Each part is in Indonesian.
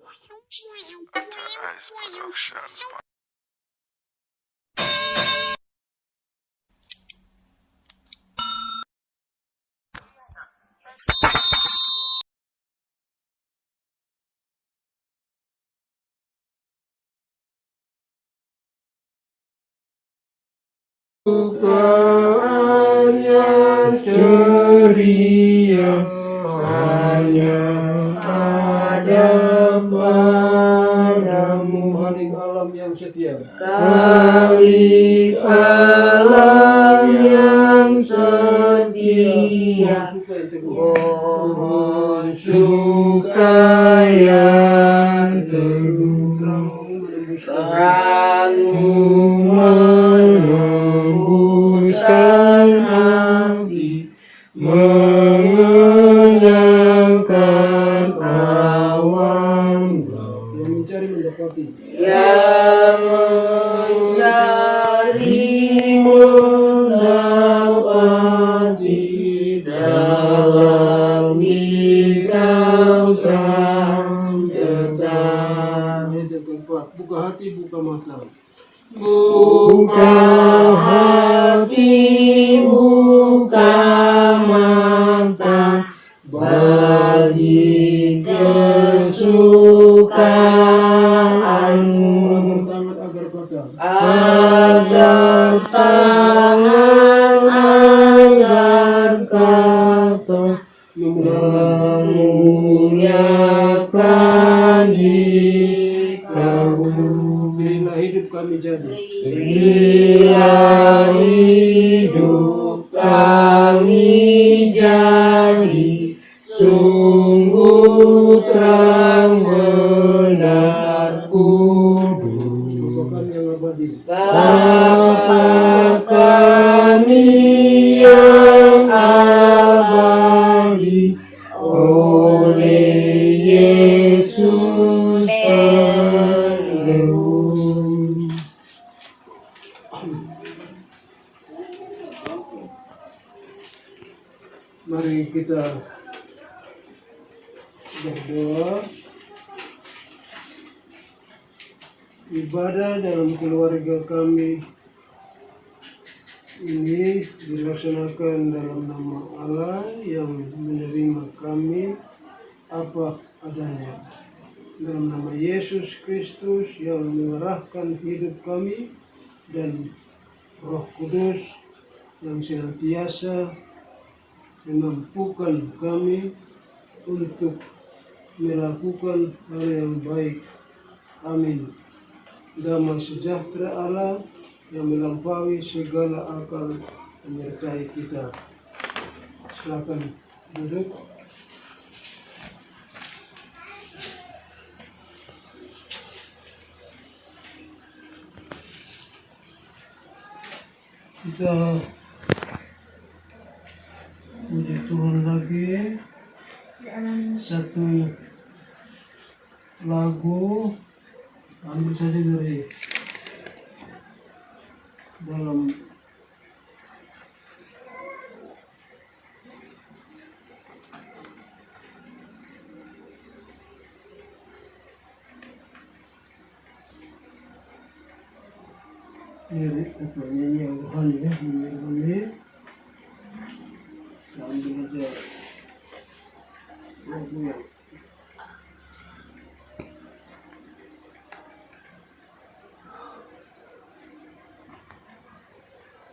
Ice Productions. Bukan yang ceria, hanya ada padamu. Paling alam yang setia, Kali alam yang setia, mohon suka yang teguh, terangmu menembuskan hati, mengenyangkan awan gelap. yang mencari mendapati, Yang mencari mendapati, dalam Dikau terang tetap. ayat yang keempat, buka hati, buka mata. Buka hati, buka mata, bagi kesukaanmu, Agar tangan, agar kata, agar tangan, agar kata, memuliakan Dikau. berilah hidup kami jadi. Berilah hidup kami jadi sungguh terang, benar, kudus. Bapa kami yang abadi, Bapa kami yang abadi, oleh Yesus terus. mari kita berdoa. Ibadah dalam keluarga kami ini dilaksanakan dalam nama Allah yang menerima kami apa adanya. Dalam nama Yesus Kristus yang mengarahkan hidup kami, dan Roh Kudus yang senantiasa memampukan kami untuk melakukan hal yang baik. Amin. Damai sejahtera Allah yang melampaui segala akal menyertai kita. Silakan duduk. Kita puji Tuhan lagi. Satu lagu, ambil saja dari dalam lirik nyanyi yang rohani ya, nyanyi rohani. Kita ambil aja lagu yang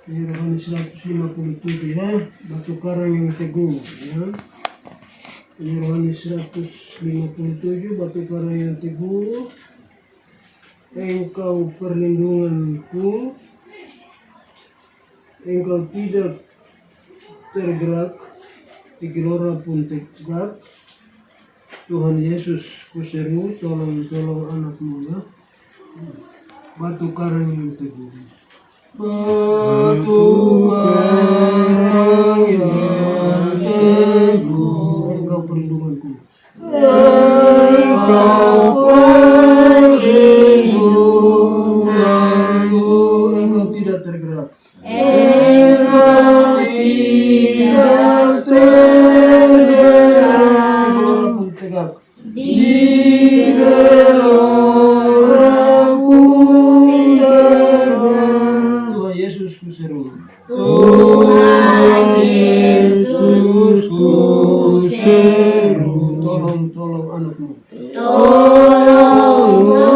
ini rohani 157 ya, batu karang yang teguh ya. Ini rohani 157, batu karang yang teguh. Engkau perlindunganku, engkau tidak tergerak, di gelora pun tegak. Tuhan Yesus kuseru, tolong anakmu ya. Batu karang yang teguh. Batu karang yang teguh, engkau perlindunganku. Engkau perlindunganku, engkau tidak tergerak. Engkau tidak tergerak, di gelora pun dengar. Tuhan Yesus ku seru. Tuhan Yesus ku seru. Tolong anakmu. Tolong anakmu.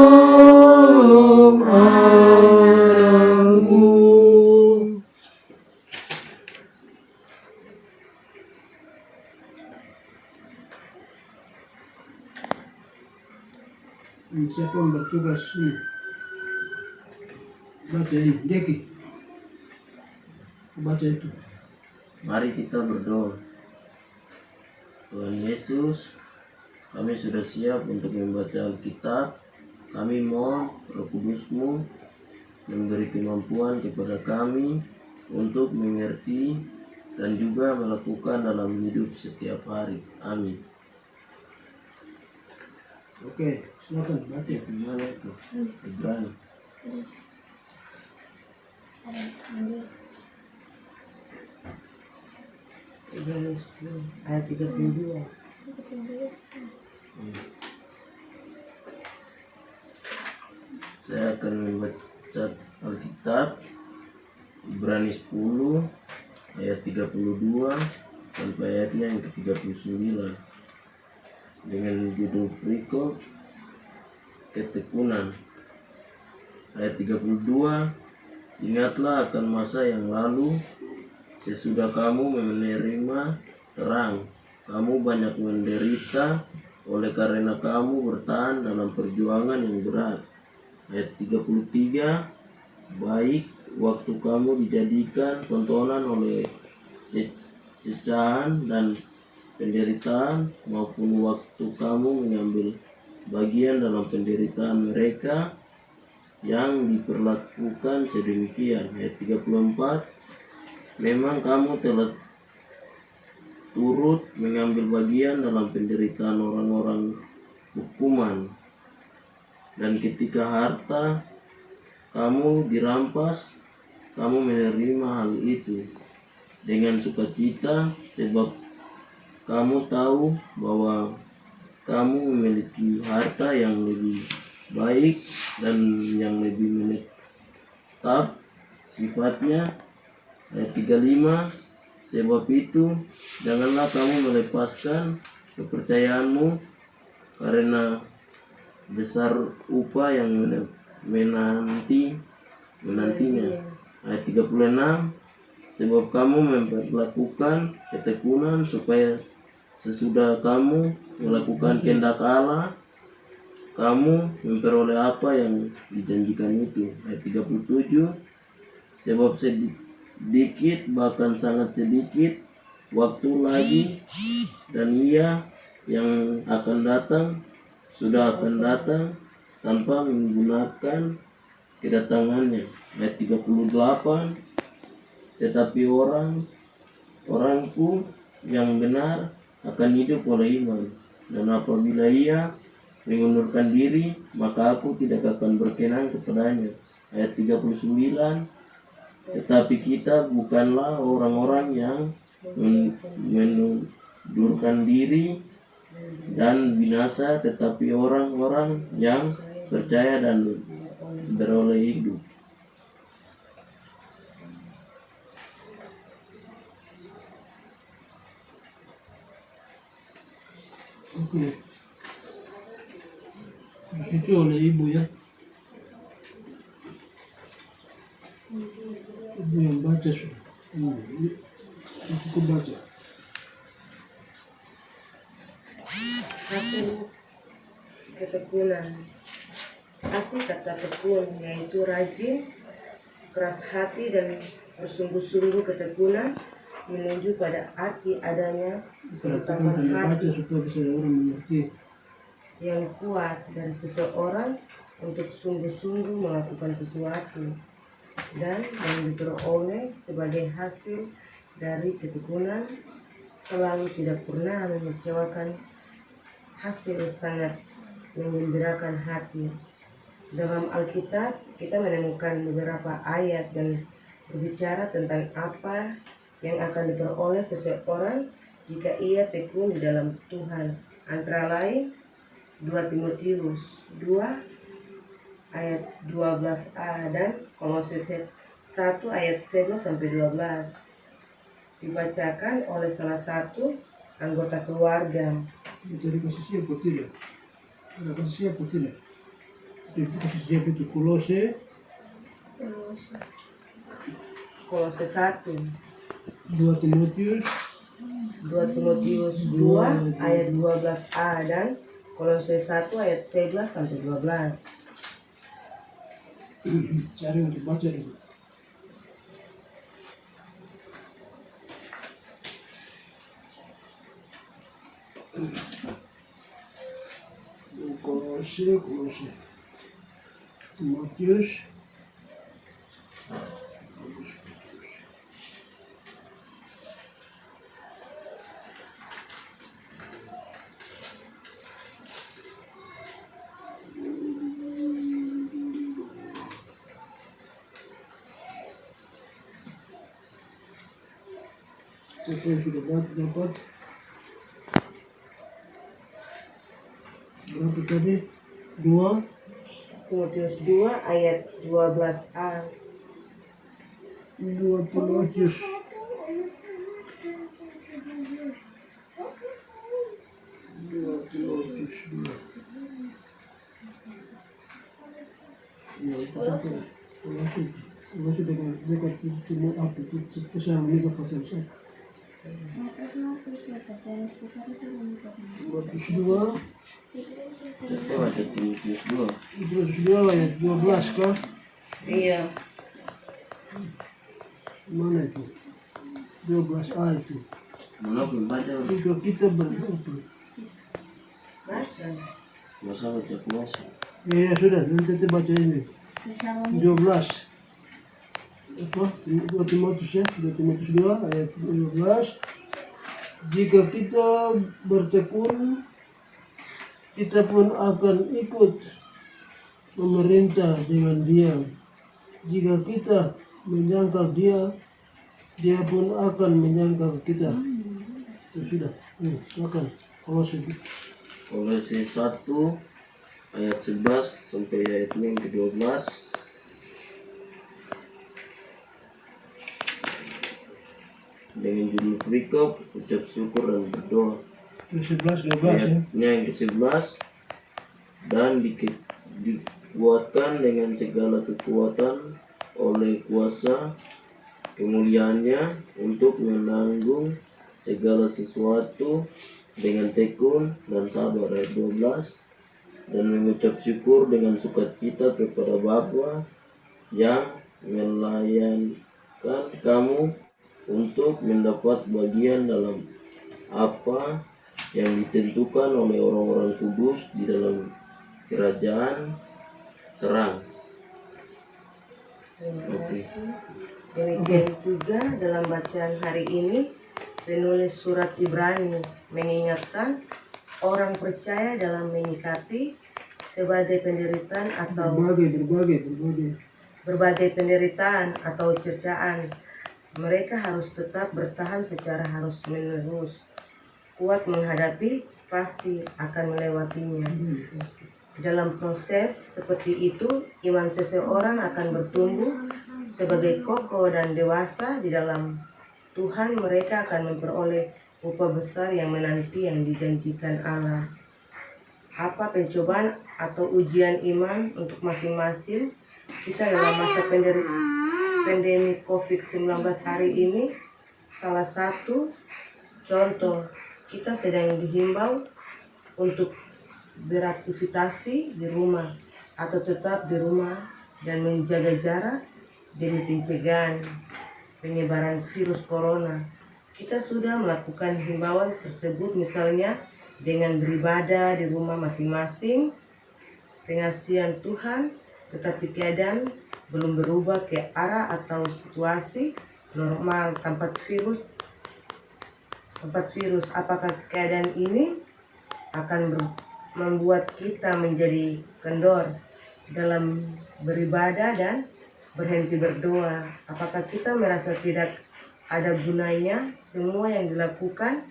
Siapa yang bertugas ini? Baca ini, Deki. Baca itu. Mari kita berdoa. Tuhan Yesus, kami sudah siap untuk membaca Alkitab. Kami mohon Roh Kudus-Mu memberi kemampuan kepada kami untuk mengerti dan juga melakukan dalam hidup setiap hari. Amin. Oke, silakan baca. Gimana itu? Ibrani. Ibrani 10 ayat 32. Saya akan membaca Alkitab Ibrani 10 ayat 32 sampai ayatnya yang ke-39 dengan judul berikut ketekunan. Ayat 32, ingatlah akan masa yang lalu, sesudah kamu menerima terang, kamu banyak menderita oleh karena kamu bertahan dalam perjuangan yang berat. Ayat 33, baik waktu kamu dijadikan tontonan oleh cecahan dan penderitaan, maupun waktu kamu mengambil bagian dalam penderitaan mereka yang diperlakukan sedemikian. Ayat 34, memang kamu telah turut mengambil bagian dalam penderitaan orang-orang hukuman, dan ketika harta kamu dirampas, kamu menerima hal itu dengan sukacita, sebab kamu tahu bahwa kamu memiliki harta yang lebih baik dan yang lebih menetap sifatnya. Ayat 35, sebab itu janganlah kamu melepaskan kepercayaanmu, karena besar upah yang menantinya. Ayat 36, sebab kamu memperlakukan ketekunan supaya sesudah kamu melakukan kehendak Allah, kamu memperoleh apa yang dijanjikan itu. Ayat 37, sebab sedikit, bahkan sangat sedikit waktu lagi, dan Ia yang akan datang sudah akan datang tanpa menggunakan kedatangannya. Ayat 38, tetapi orangku yang benar akan hidup oleh iman, dan apabila ia mengundurkan diri, maka aku tidak akan berkenan kepadanya. Ayat 39, tetapi kita bukanlah orang-orang yang mengundurkan diri dan binasa, tetapi orang-orang yang percaya dan beroleh hidup. Oke. Itu oleh ibu ya. Ibu yang baca sudah. Aku baca. Aku ketekunan. Arti kata tekun yaitu rajin, keras hati dan bersungguh-sungguh. Ketekunan menuju pada arti adanya ketetapan Baca hati supaya bisa orang mengerti. yang kuat dari seseorang untuk sungguh-sungguh melakukan sesuatu, dan yang diperoleh sebagai hasil dari ketekunan selalu tidak pernah mengecewakan. Hasil sangat menggembirakan hati. Dalam Alkitab kita menemukan beberapa ayat yang berbicara tentang apa yang akan diperoleh seseorang jika ia tekun di dalam Tuhan. Antara lain 2 Timotius 2 ayat 12a dan Kolose 1 ayat 11 sampai 12 dibacakan oleh salah satu anggota keluarga. Itu dikasih siapa tidak? Ada kasih siapa tidak? Itu kasih siapa itu? Kolose 1 2 Timotius 2 Timotius 2 ayat 12a dan Kolose 1 ayat 11 sampai 12. cari untuk baca dulu. Kolose Timotius Siapa yang sudah dapat berapa tadi? 2 Timotius 2 ayat 12a 2 Timotius 2 ya itu sampai masih dengan dekat timur apa itu kesalahan juga pasal saya 2 Kita baca Timotius 2. ayat 12 kah? iya Mana itu? 12a itu. Mana belum baca? Jika kita berdoa. baca Masa baca masa. Ya sudah, nanti kita baca ini. 12. Apa? 2 Timotius ya? 2 Timotius 2 ayat 12. Jika kita bertekun, kita pun akan ikut memerintah dengan diam. Jika kita menyangkal dia, dia pun akan menyangkal kita. Itu sudah. Silakan. Kolose 1 ayat 11 sampai ayat yang ke-12. Dengan judul perikop ucap syukur dan berdoa. 11, 12 ya. Ayatnya yang ke-11, dan dikuatkan dengan segala kekuatan oleh kuasa kemuliaannya untuk menanggung segala sesuatu dengan tekun dan sabar. Ayat 12, dan mengucap syukur dengan sukacita kepada Bapa yang melayanikan kamu untuk mendapat bagian dalam apa yang ditentukan oleh orang-orang kudus di dalam kerajaan terang. Oke. Demikian juga dalam bacaan hari ini penulis surat Ibrani mengingatkan orang percaya dalam menyikapi sebagai penderitaan atau berbagai penderitaan atau cercaan. Mereka harus tetap bertahan secara harus menerus, kuat menghadapi, pasti akan melewatinya. Dalam proses seperti itu, iman seseorang akan bertumbuh sebagai kokoh dan dewasa di dalam Tuhan. Mereka akan memperoleh upah besar yang menanti yang dijanjikan Allah. Apa pencobaan atau ujian iman untuk masing-masing kita dalam masa pandemi COVID-19 hari ini? Salah satu contoh, kita sedang dihimbau untuk beraktivitas di rumah atau tetap di rumah dan menjaga jarak demi pencegahan penyebaran virus corona. Kita sudah melakukan himbauan tersebut, misalnya dengan beribadah di rumah masing-masing, pengasihan Tuhan, tetapi keadaan belum berubah ke arah atau situasi normal tempat virus. Apakah keadaan ini akan membuat kita menjadi kendor dalam beribadah dan berhenti berdoa? Apakah kita merasa tidak ada gunanya semua yang dilakukan?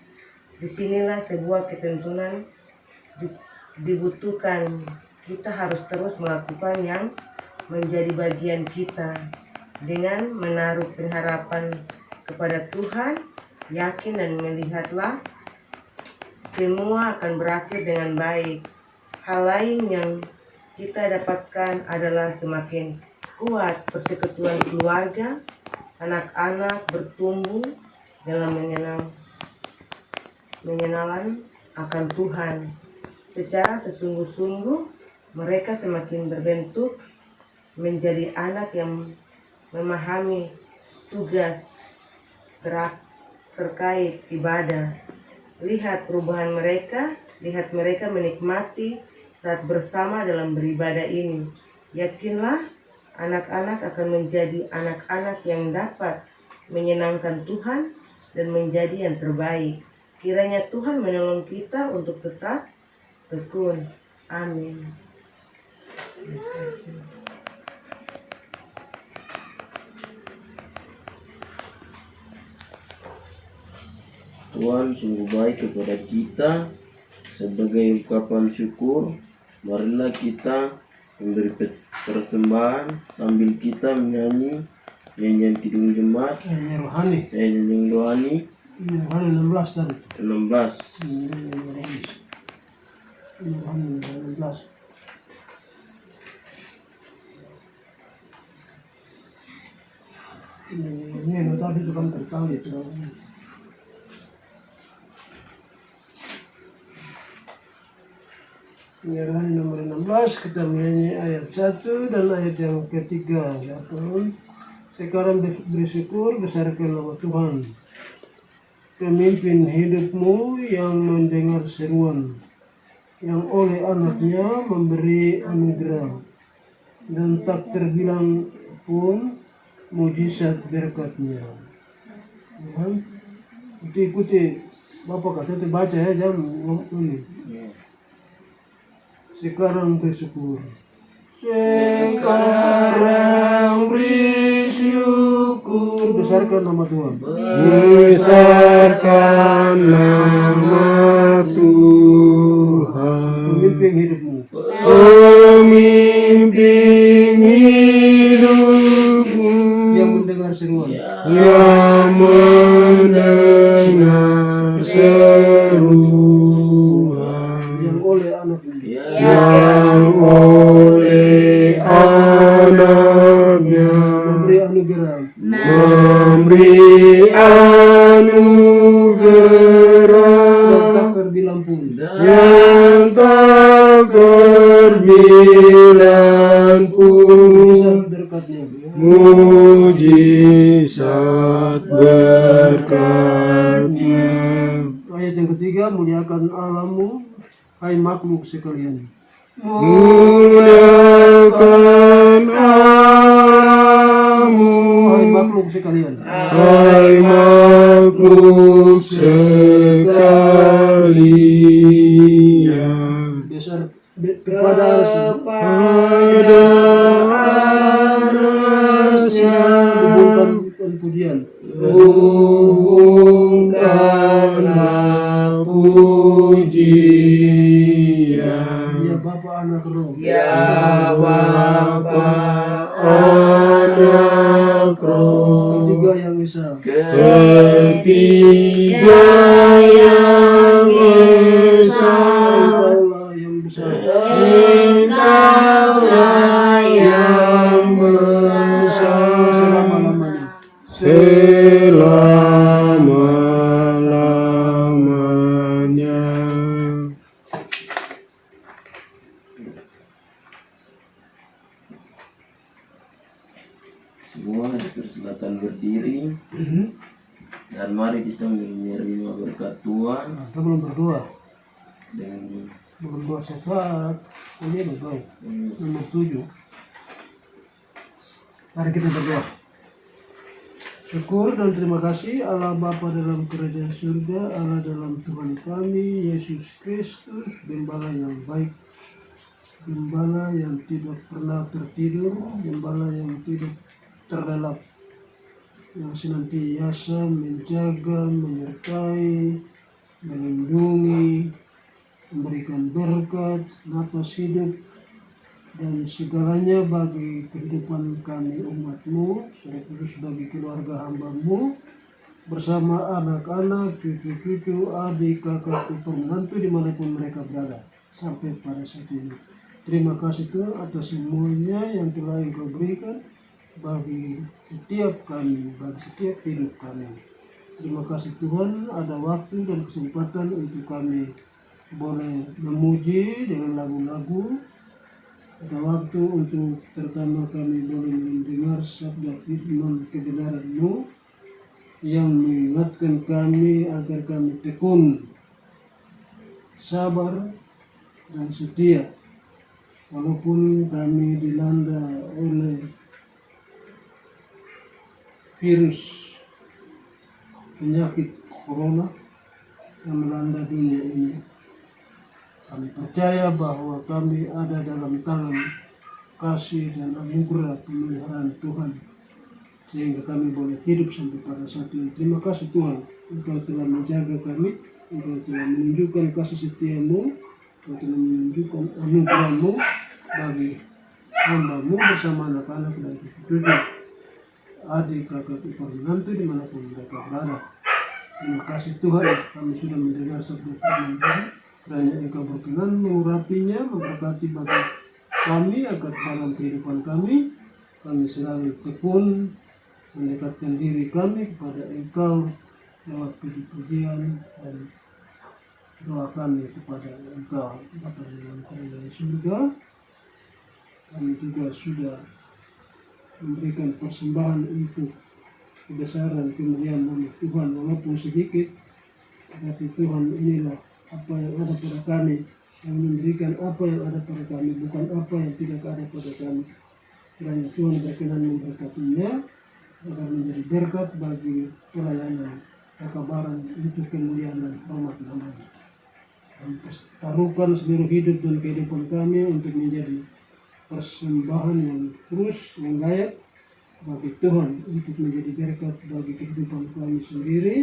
Disinilah sebuah ketentuan dibutuhkan. Kita harus terus melakukan yang menjadi bagian kita dengan menaruh pengharapan kepada Tuhan, yakin dan melihatlah semua akan berakhir dengan baik. Hal lain yang kita dapatkan adalah semakin kuat persekutuan keluarga, anak-anak bertumbuh dalam mengenalan akan Tuhan. Secara sesungguh-sungguh mereka semakin berbentuk menjadi anak yang memahami tugas terkait ibadah. Lihat perubahan mereka, lihat mereka menikmati saat bersama dalam beribadah ini. Yakinlah anak-anak akan menjadi anak-anak yang dapat menyenangkan Tuhan dan menjadi yang terbaik. Kiranya Tuhan menolong kita untuk tetap tekun. Amin. Terima kasih. Tuhan sungguh baik kepada kita. Sebagai ungkapan syukur, marilah kita memberi persembahan sambil kita menyanyi nyanyian Kidung Jemaat, Nyanyi rohani. nyanyian rohani Rohani 16 tadi. 16. Rohani 16. Ini tadi itu kan tertawa itu. Rohani nomor 16, kita menyanyi ayat 1 dan ayat yang ketiga. Ya Tuhan, sekarang bersyukur besarkan nama Tuhan, pemimpin hidupmu yang mendengar seruan, yang oleh anaknya memberi anugerah, dan tak terbilang pun mujizat berkatnya. Ya, ikuti Bapak kata itu baca ya jam ini. Sekarang bersyukur. Sekarang bersyukur. Besarkan nama Tuhan. Besarkan nama Tuhan, Pemimpin hidupmu. pemimpin hidupmu, Yang mendengar seruan. yang mendengar seruan, Yang oleh anaknya. yang oleh anaknya Memberi anugerah. memberi anugerah Dan tak terbilang pun. yang tak terbilang pun, Mujizat berkatnya. mujizat berkatnya. Ayat yang ketiga, muliakan Allahmu, hai makhluk sekalian. Muliakan Allahmu, Hai makhluk sekalian. hai makhluk sekalian. Kepada Pada arasnya hubungkan pujian. hubungkanlah pujian. Ya Bapa Anak Roh. Ya Bapa Anak Roh, Ketiga yang Esa. ketiga yang Esa, Engkaulah yang besar. Engkaulah yang besar selama-lamanya. Semua dipersilakan berdiri dan mari kita menerima berkat Tuhan Nah, kita belum berdoa. dengan Berdoa syafaat. Ini berdoa. Nomor 7. Mari kita berdoa. Syukur dan terima kasih Allah Bapa dalam kerajaan surga, Allah dalam Tuhan kami Yesus Kristus, Gembala yang baik, Gembala yang tidak pernah tertidur, Gembala yang tidak terlelap, yang senantiasa menjaga, menyertai, melindungi memberikan berkat, napas hidup, dan segalanya bagi kehidupan kami umat-Mu, Roh Kudus bagi keluarga hamba-Mu, bersama anak-anak, cucu-cucu, adik, kakak, ipar, menantu dimanapun mereka berada, sampai pada saat ini. Terima kasih Tuhan atas semuanya yang telah Engkau berikan bagi setiap kami, bagi setiap hidup kami. Terima kasih Tuhan, ada waktu dan kesempatan untuk kami boleh memuji dengan lagu-lagu. Ada waktu untuk terutama kami boleh mendengar sabda firman kebenaran-Mu yang mengingatkan kami agar kami tekun, sabar, dan setia. Walaupun kami dilanda oleh virus penyakit corona yang melanda dunia ini, kami percaya bahwa kami ada dalam tangan kasih dan anugerah pemeliharaan Tuhan, sehingga kami boleh hidup sampai pada saat ini. Terima kasih Tuhan, Engkau telah menjaga kami, Engkau telah menunjukkan kasih setia-Mu, Engkau telah menunjukkan anugerah-Mu bagi hamba-Mu bersama anak-anak dan cucu-cucu, adik, kakak, ipar, menantu dimanapun mereka berada. Terima kasih Tuhan, kami sudah mendengar sabda firman Tuhan. Kiranya Engkau berkenan mengurapinya, memberkati bagi kami agar dalam kehidupan kami selalu tekun mendekatkan diri kami kepada Engkau lewat puji-pujian dan doa kami kepada Engkau Bapa di dalam kerajaan surga. Kami juga sudah memberikan persembahan untuk kebesaran kemuliaan nama Tuhan, walaupun sedikit, tapi Tuhan inilah apa yang ada pada kami, yang memberikan apa yang ada pada kami, bukan apa yang tidak ada pada kami. Kiranya Tuhan berkenan memberkatinya agar menjadi berkat bagi pelayanan kekabaran untuk kemuliaan dan hormat nama-Nya. Kami taruhkan seluruh hidup dan kehidupan kami untuk menjadi persembahan yang terus yang layak bagi Tuhan, untuk menjadi berkat bagi kehidupan kami sendiri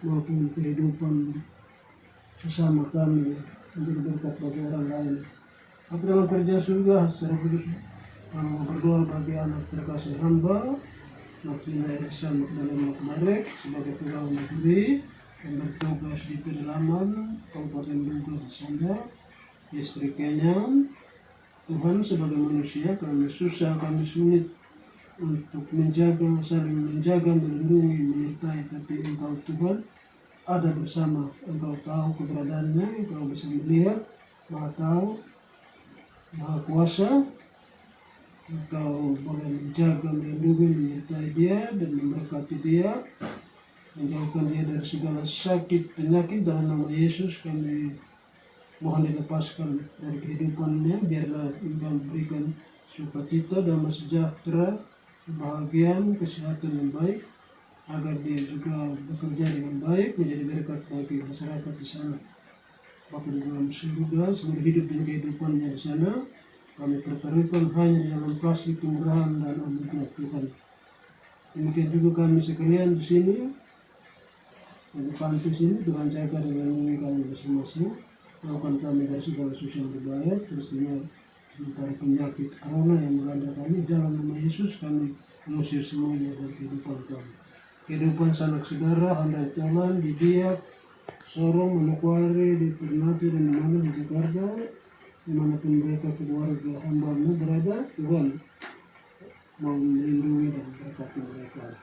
maupun kehidupan sesama kami, menjadi berkat bagi orang lain. Aku dalam kerja surga secara khusus berdoa bagi anak terkasih hamba Martina Erickson dalam kemarin sebagai pegawai negeri yang bertugas di pedalaman Kabupaten Bogor Sanda, istri Kenyan. Tuhan, sebagai manusia kami susah, kami sulit untuk menjaga, saling menjaga, melindungi, menyertai, tapi Engkau Tuhan ada bersama. Engkau tahu keberadaannya, Engkau bisa melihat, Maha tahu, Maha kuasa. Engkau boleh menjaga, melindungi, menyertai dia dan memberkati dia, menjauhkan dia dari segala sakit, penyakit. Dalam nama Yesus kami mohon dilepaskan dari kehidupannya. Biarlah Engkau berikan sukacita, damai sejahtera, kebahagiaan, kesehatan yang baik, agar dia juga bekerja dengan baik, menjadi berkat bagi masyarakat di sana. Bapa di dalam surga, seluruh hidup dan kehidupannya di sana kami pertaruhkan hanya di dalam kasih, kemurahan, dan anugerah Tuhan. Demikian juga kami sekalian di sini, di panti sini, Tuhan jaga dan melindungi kami masing-masing. Jauhkan kami dari segala susah yang berbahaya, terusnya dari penyakit corona yang melanda kami. Dalam nama Yesus kami mengusir semuanya dari kehidupan kami. Kehidupan sanak saudara, handai jalan, di Biak, Sorong, Manokwari, di Ternate, dan dimana di Jakarta, dimanapun mereka keluarga hamba-Mu berada, Tuhan mau melindungi dan berkati mereka.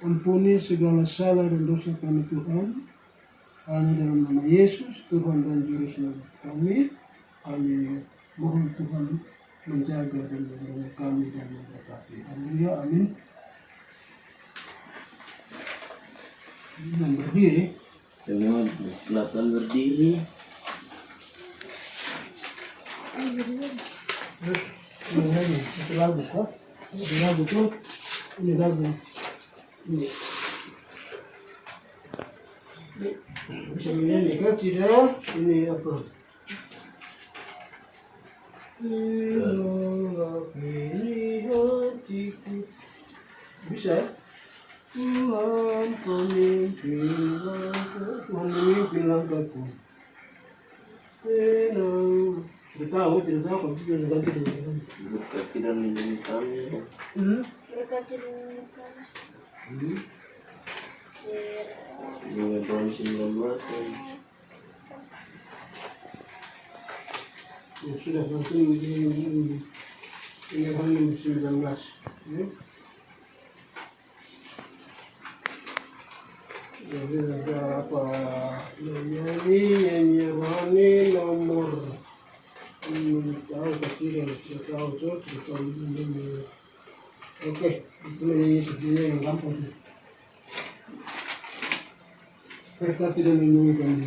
Ampuni segala salah dan dosa kami Tuhan, hanya dalam nama Yesus, Tuhan dan Juru Selamat kami, kami mohon Tuhan menjaga dan melindungi kami dan memberkati. Haleluya, amin. Dan berdiri. Dengan silakan berdiri. Ini satu lagu kok. Ini lagu tuh. Ini lagu. Ini. Bisa menyanyi kan tidak? Ini apa? Ini hatiku. Bisa ya? Tuhan memimpin langkahku Tenang. Tidak tahu kalau sudah ganti dulu. Berkati dan lindungi kami. Dengan tahun 19 Ya, sudah langsung ini Hanya 19. Ya. Jadi ada apa nyanyi rohani nomor tahu pasti sudah tahu tuh sudah tahu ini. Oke, itu nyanyi sebenarnya yang gampang. Berkati dan lindungi kami.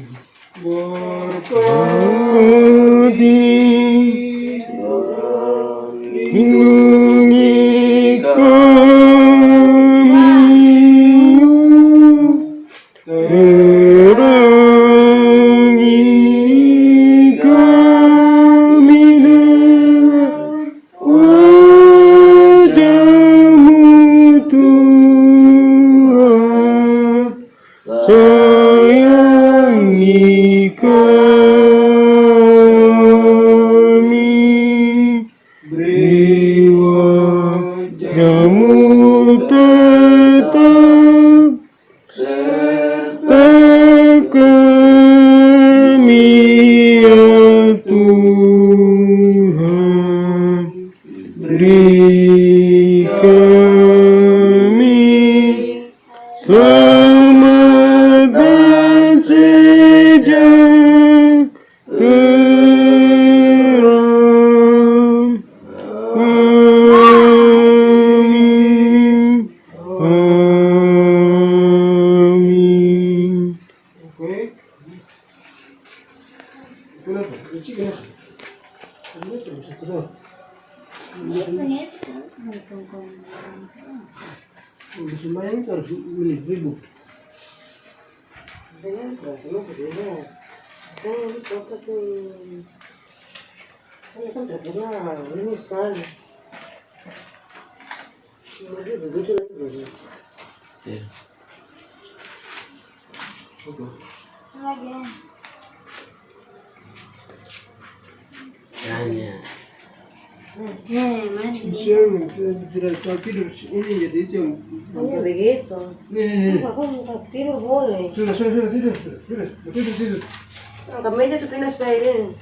Berkati lindungi kami. Terangi kami dengan wajah-Mu Tuhan, sayangi kami, beri wajah-Mu tetap kami ya Tuhan, beri kami selamat dan sejahtera. Amin. Amin. Oke. Kenapa? Lucu kenapa? Kenapa? Kenapa? Sembahyang itu harus milih ribut. Dengan perasaan berbeda. Kan ini kota tuh. Saya kan terkenal, ini sekali. Jadi begitu lagi. Ya. Oke. Hanya Siang tidak tahu tidur ini jadi itu yang Hanya begitu. nih. Aku minta tidur boleh. Sudah tidur. Angkat meja tuh pindah supaya ini.